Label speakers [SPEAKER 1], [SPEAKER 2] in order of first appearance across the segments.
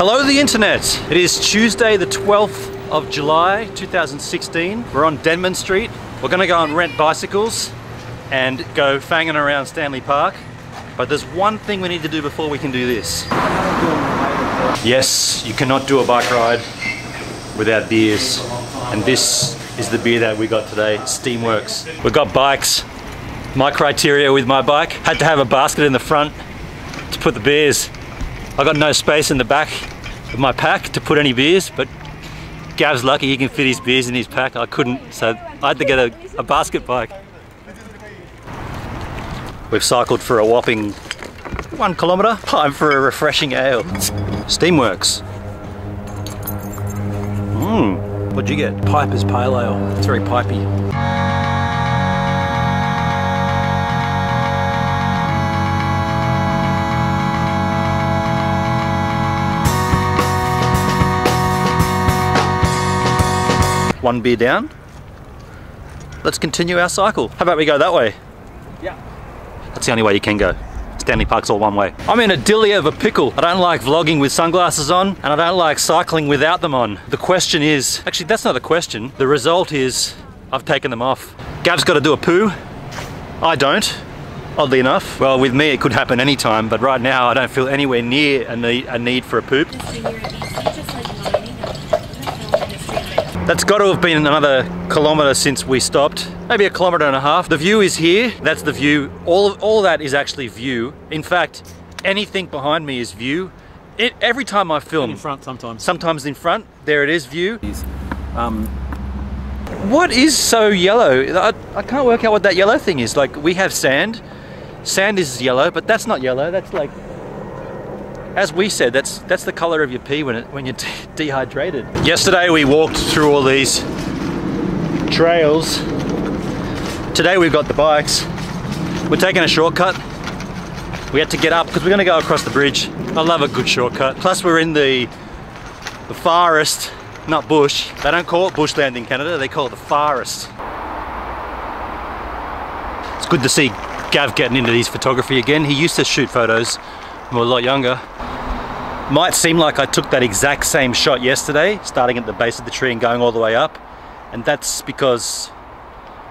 [SPEAKER 1] Hello the internet! It is Tuesday the 12th of July 2016. We're on Denman Street. We're gonna go and rent bicycles and go fanging around Stanley Park. But there's one thing we need to do before we can do this. Yes, you cannot do a bike ride without beers. And this is the beer that we got today, Steamworks. We've got bikes. My criteria with my bike, had to have a basket in the front to put the beers. I got no space in the back of my pack to put any beers, but Gav's lucky he can fit his beers in his pack. I couldn't, so I had to get a basket bike. We've cycled for a whopping 1 kilometre. Time for a refreshing ale. Steamworks. What'd you get?
[SPEAKER 2] Piper's Pale Ale.
[SPEAKER 1] It's very pipey. One beer down. Let's continue our cycle. How about we go that way?
[SPEAKER 2] Yeah.
[SPEAKER 1] That's the only way you can go. Stanley Park's all one way. I'm in a dilly of a pickle. I don't like vlogging with sunglasses on, and I don't like cycling without them on. The question is, actually that's not a question. The result is, I've taken them off. Gav's got to do a poo. I don't, oddly enough. Well, with me it could happen anytime, but right now I don't feel anywhere near a need for a poop. That's got to have been another kilometre since we stopped. Maybe 1.5 kilometres. The view is here. That's the view. All of that is actually view. In fact, anything behind me is view. Every time I film.
[SPEAKER 2] In front sometimes.
[SPEAKER 1] Sometimes in front. There it is, view. What is so yellow? I can't work out what that yellow thing is. Like, we have sand. Sand is yellow, but that's not yellow. That's like, as we said, that's the colour of your pee when you're dehydrated. Yesterday we walked through all these trails. Today we've got the bikes. We're taking a shortcut. We had to get up because we're going to go across the bridge. I love a good shortcut. Plus we're in the forest, not bush. They don't call it bushland in Canada, they call it the forest. It's good to see Gav getting into his photography again. He used to shoot photos when we were a lot younger. Might seem like I took that exact same shot yesterday, starting at the base of the tree and going all the way up, and that's because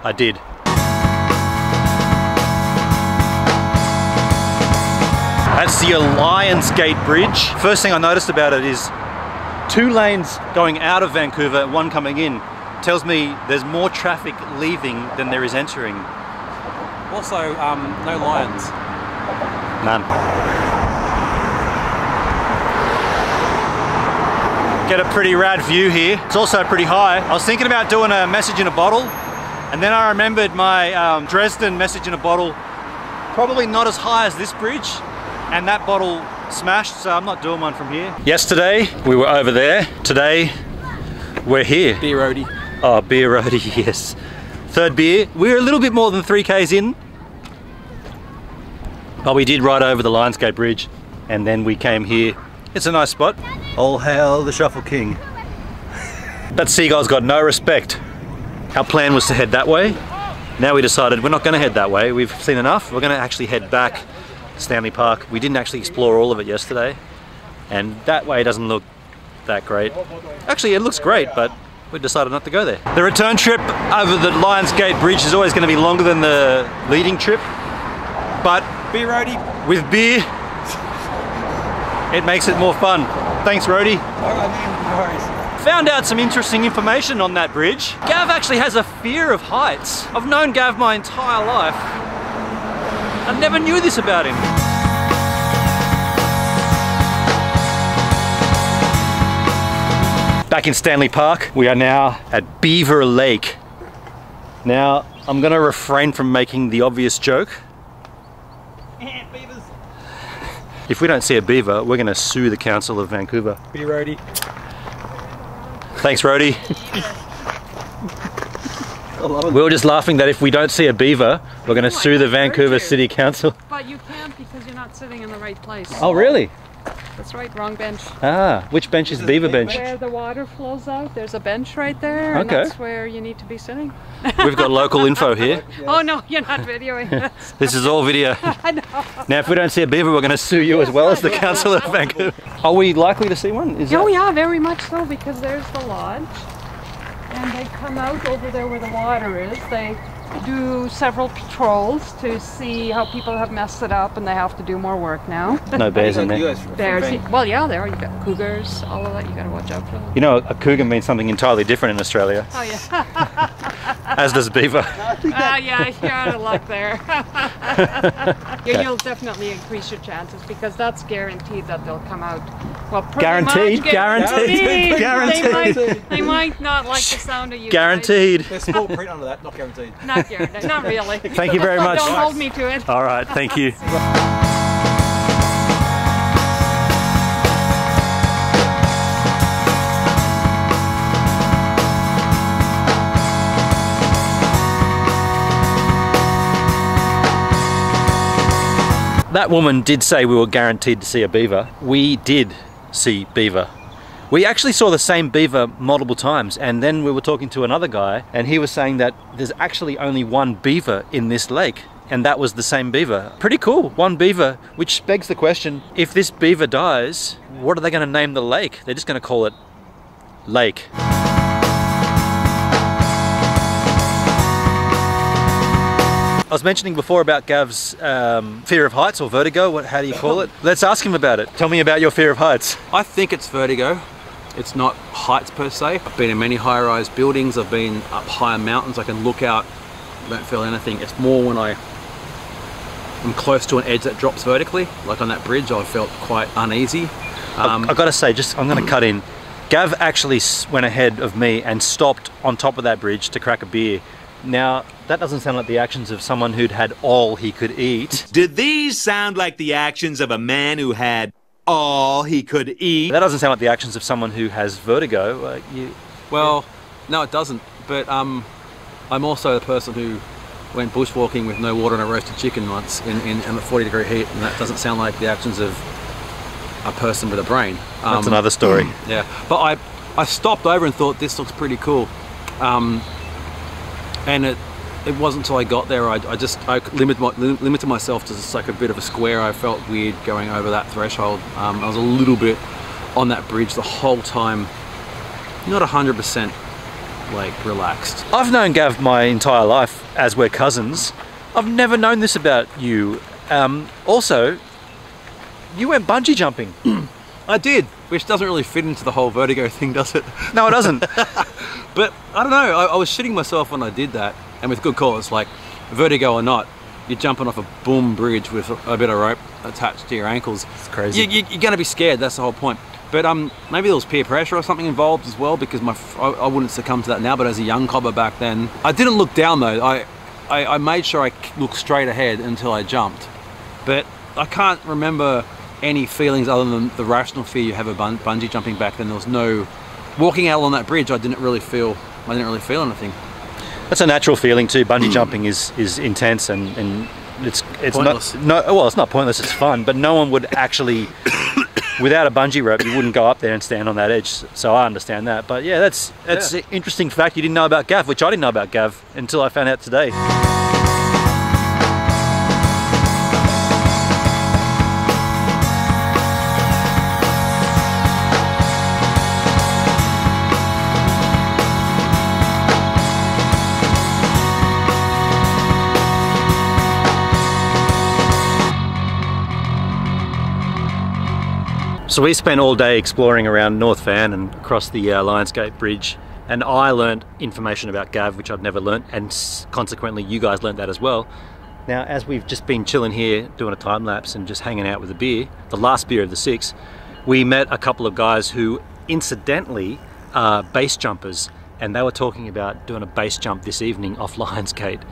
[SPEAKER 1] I did. That's the Lions Gate Bridge. First thing I noticed about it is 2 lanes going out of Vancouver, 1 coming in. Tells me there's more traffic leaving than there is entering.
[SPEAKER 2] Also, no lions.
[SPEAKER 1] None. Get a pretty rad view here. It's also pretty high. I was thinking about doing a message in a bottle, and then I remembered my Dresden message in a bottle, probably not as high as this bridge, and that bottle smashed, so I'm not doing one from here. Yesterday we were over there. Today we're here.
[SPEAKER 2] Beer roadie.
[SPEAKER 1] Oh, beer roadie, yes. 3rd beer. We're a little bit more than 3 k's in, but we did ride over the Lionsgate Bridge, and then we came here. It's a nice spot. All hail the Shuffle King. That seagull's got no respect. Our plan was to head that way. Now we decided we're not going to head that way. We've seen enough. We're going to actually head back to Stanley Park. We didn't actually explore all of it yesterday, and that way doesn't look that great. Actually, it looks great, but we decided not to go there. The return trip over the Lionsgate Bridge is always going to be longer than the leading trip, but
[SPEAKER 2] Beer roadie.
[SPEAKER 1] with beer, it makes it more fun. Thanks, Roadie. Found out some interesting information on that bridge. Gav actually has a fear of heights. I've known Gav my entire life. I never knew this about him. Back in Stanley Park, we are now at Beaver Lake. Now, I'm gonna refrain from making the obvious joke.
[SPEAKER 2] Beavers.
[SPEAKER 1] If we don't see a beaver, we're going to sue the Council of Vancouver.
[SPEAKER 2] Beer roadie.
[SPEAKER 1] Thanks, Roadie. We were just laughing that if we don't see a beaver, we're going to sue the Vancouver City Council.
[SPEAKER 3] But you can't because you're not sitting in the right place.
[SPEAKER 1] Oh, really?
[SPEAKER 3] That's right, wrong bench.
[SPEAKER 1] Ah, which bench is Beaver bench?
[SPEAKER 3] Where the water flows out, there's a bench right there, and
[SPEAKER 1] Okay.
[SPEAKER 3] that's where you need to be sitting.
[SPEAKER 1] We've got local info here.
[SPEAKER 3] Oh no, you're not videoing this.
[SPEAKER 1] This is all video.
[SPEAKER 3] I know.
[SPEAKER 1] Now, if we don't see a beaver, we're going to sue you as well as the Council of Vancouver. Are we likely to see one? Is
[SPEAKER 3] Oh
[SPEAKER 1] that...
[SPEAKER 3] yeah, very much so, because there's the lodge, and they come out over there where the water is. They do several patrols to see how people have messed it up, and they have to do more work now.
[SPEAKER 1] No bears in there.
[SPEAKER 3] Bears, well yeah, there you got cougars, all of that, you gotta watch out for them.
[SPEAKER 1] You know, a cougar means something entirely different in Australia,
[SPEAKER 3] Oh yeah.
[SPEAKER 1] as does beaver.
[SPEAKER 3] Yeah, you're out of luck there. You'll definitely increase your chances, because that's guaranteed that they'll come out. Well, pretty
[SPEAKER 1] Guaranteed,
[SPEAKER 3] much
[SPEAKER 1] guaranteed, guaranteed.
[SPEAKER 3] They might not like the sound of you.
[SPEAKER 1] Guaranteed.
[SPEAKER 2] There's small print under that, not guaranteed.
[SPEAKER 3] Not guaranteed, not really.
[SPEAKER 1] Thank you very much.
[SPEAKER 3] Don't hold me to it.
[SPEAKER 1] All right, thank you. That woman did say we were guaranteed to see a beaver. We did see beaver. We actually saw the same beaver multiple times, and then we were talking to another guy and he was saying that there's actually only one beaver in this lake, and that was the same beaver. Pretty cool, one beaver, which begs the question, if this beaver dies, what are they going to name the lake? They're just going to call it Lake. I was mentioning before about Gav's fear of heights, or vertigo, how do you call it? Let's ask him about it. Tell me about your fear of heights.
[SPEAKER 2] I think it's vertigo. It's not heights per se. I've been in many high-rise buildings. I've been up higher mountains. I can look out, don't feel anything. It's more when I'm close to an edge that drops vertically. Like on that bridge, I felt quite uneasy.
[SPEAKER 1] I've got to say, I'm going to cut in. Gav actually went ahead of me and stopped on top of that bridge to crack a beer. Now, that doesn't sound like the actions of someone who'd had all he could eat.
[SPEAKER 4] Did these sound like the actions of a man who had all he could eat?
[SPEAKER 1] That doesn't sound like the actions of someone who has vertigo.
[SPEAKER 2] Well, no, it doesn't. But I'm also the person who went bushwalking with no water and a roasted chicken once in the 40-degree heat, and that doesn't sound like the actions of a person with a brain.
[SPEAKER 1] That's another story.
[SPEAKER 2] Yeah, but I stopped over and thought, this looks pretty cool. And it wasn't until I got there I limited myself to just like a bit of a square. I felt weird going over that threshold. I was a little bit on that bridge the whole time, not 100% like relaxed.
[SPEAKER 1] I've known Gav my entire life, as we're cousins. I've never known this about you. Also, you went bungee jumping.
[SPEAKER 2] I did, which doesn't really fit into the whole vertigo thing, does it?
[SPEAKER 1] No, it doesn't.
[SPEAKER 2] But I don't know, I was shitting myself when I did that, and with good cause. Like, vertigo or not, you're jumping off a boom bridge with a bit of rope attached to your ankles.
[SPEAKER 1] It's crazy.
[SPEAKER 2] You're going to be scared, that's the whole point. But maybe there was peer pressure or something involved as well, because I wouldn't succumb to that now, but as a young cobber back then, I didn't look down though. I made sure I looked straight ahead until I jumped. But I can't remember any feelings other than the rational fear you have of bungee jumping back then. There was no walking out on that bridge. I didn't really feel anything.
[SPEAKER 1] That's a natural feeling too. Bungee jumping is intense, and it's
[SPEAKER 2] pointless.
[SPEAKER 1] It's not pointless. It's fun, but no one would actually, without a bungee rope, you wouldn't go up there and stand on that edge. So I understand that. But yeah, that's an interesting fact you didn't know about Gav, which I didn't know about Gav until I found out today. So we spent all day exploring around North Van and across the Lionsgate Bridge, and I learned information about Gav which I'd never learnt, and consequently you guys learnt that as well. Now, as we've just been chilling here doing a time lapse and just hanging out with a beer, the last beer of the 6, we met a couple of guys who incidentally are base jumpers, and they were talking about doing a base jump this evening off Lionsgate.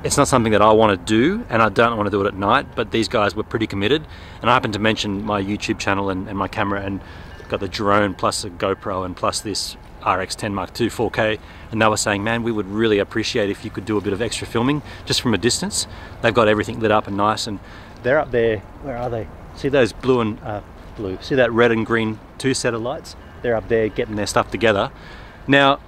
[SPEAKER 1] It's not something that I want to do, and I don't want to do it at night, but these guys were pretty committed. And I happened to mention my YouTube channel and my camera, and got the drone plus a GoPro and plus this RX10 Mark II 4K, and they were saying, man, we would really appreciate if you could do a bit of extra filming just from a distance. They've got everything lit up and nice, and they're up there. Where are they? See those blue and blue? See that red and green 2 set of lights? They're up there getting their stuff together. Now,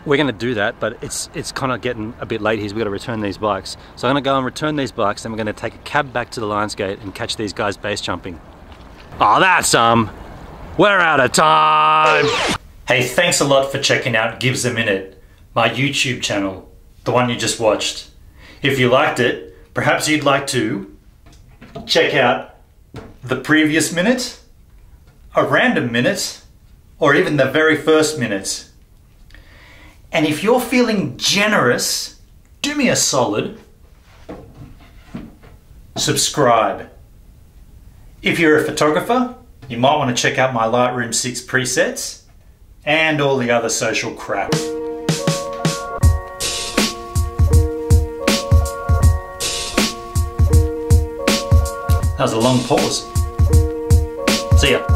[SPEAKER 1] we're going to do that, but it's kind of getting a bit late here. We've got to return these bikes. So I'm going to go and return these bikes, then we're going to take a cab back to the Lionsgate and catch these guys base jumping. Oh, that's we're out of time! Hey, thanks a lot for checking out Gives a Minute, my YouTube channel, the one you just watched. If you liked it, perhaps you'd like to check out the previous minute, a random minute, or even the very first minute. And if you're feeling generous, do me a solid, subscribe. If you're a photographer, you might want to check out my Lightroom 6 presets and all the other social crap. That was a long pause. See ya.